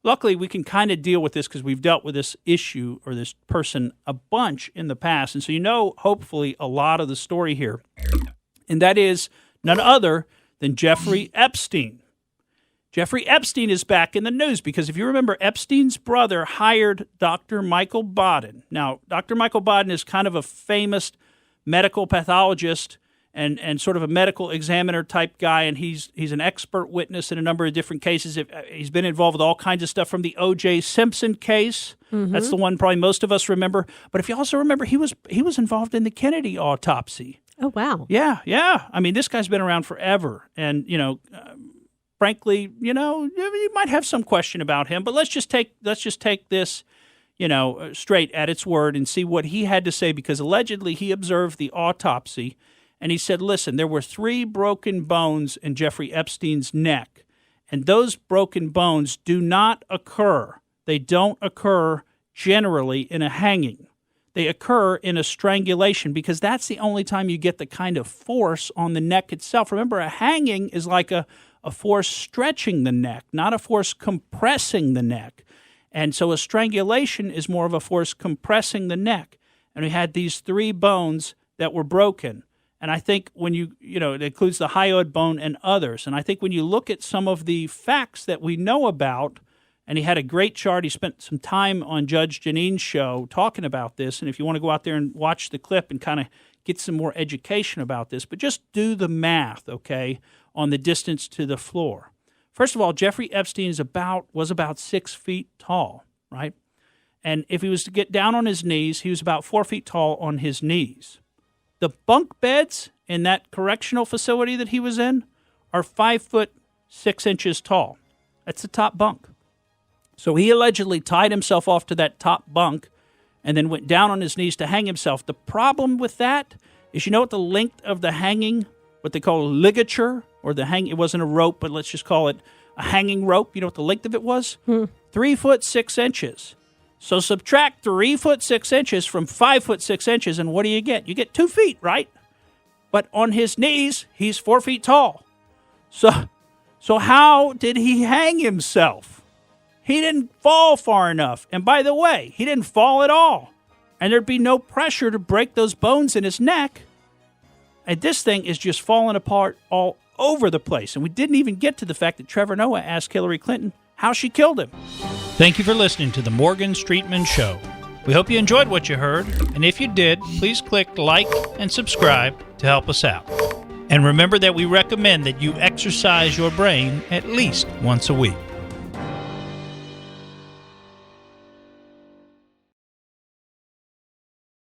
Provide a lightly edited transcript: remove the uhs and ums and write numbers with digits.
luckily, we can kind of deal with this because we've dealt with this issue or this person a bunch in the past. And so hopefully, a lot of the story here. And that is none other than Jeffrey Epstein. Jeffrey Epstein is back in the news because if you remember, Epstein's brother hired Dr. Michael Baden. Now, Dr. Michael Baden is kind of a famous medical pathologist and sort of a medical examiner type guy, and he's an expert witness in a number of different cases. He's been involved with all kinds of stuff from the O.J. Simpson case. Mm-hmm. That's the one probably most of us remember. But if you also remember, he was involved in the Kennedy autopsy. Oh, wow. Yeah. I mean, this guy's been around forever, and, frankly, you might have some question about him, but let's just take this, straight at its word and see what he had to say, because allegedly he observed the autopsy, and he said, listen, there were 3 broken bones in Jeffrey Epstein's neck, and those broken bones do not occur. They don't occur generally in a hanging. They occur in a strangulation because that's the only time you get the kind of force on the neck itself. Remember, a hanging is like a force stretching the neck, not a force compressing the neck. And so a strangulation is more of a force compressing the neck. And we had these 3 bones that were broken. And I think when it includes the hyoid bone and others. And I think when you look at some of the facts that we know about, and he had a great chart. He spent some time on Judge Janine's show talking about this. And if you want to go out there and watch the clip and kind of get some more education about this, but just do the math, okay, on the distance to the floor. First of all, Jeffrey Epstein was about 6 feet tall, right? And if he was to get down on his knees, he was about 4 feet tall on his knees. The bunk beds in that correctional facility that he was in are 5 foot 6 inches tall. That's the top bunk. So he allegedly tied himself off to that top bunk and then went down on his knees to hang himself. The problem with that is, what the length of the hanging, what they call ligature, or the hang, it wasn't a rope, but let's just call it a hanging rope. You know what the length of it was? 3 foot 6 inches. So subtract 3 foot 6 inches from 5 foot 6 inches, and what do you get? You get 2 feet, right? But on his knees, he's 4 feet tall. So how did he hang himself? He didn't fall far enough. And by the way, he didn't fall at all. And there'd be no pressure to break those bones in his neck. And this thing is just falling apart all over the place. And we didn't even get to the fact that Trevor Noah asked Hillary Clinton how she killed him. Thank you for listening to the Morgan Streetman Show. We hope you enjoyed what you heard. And if you did, please click like and subscribe to help us out. And remember that we recommend that you exercise your brain at least once a week.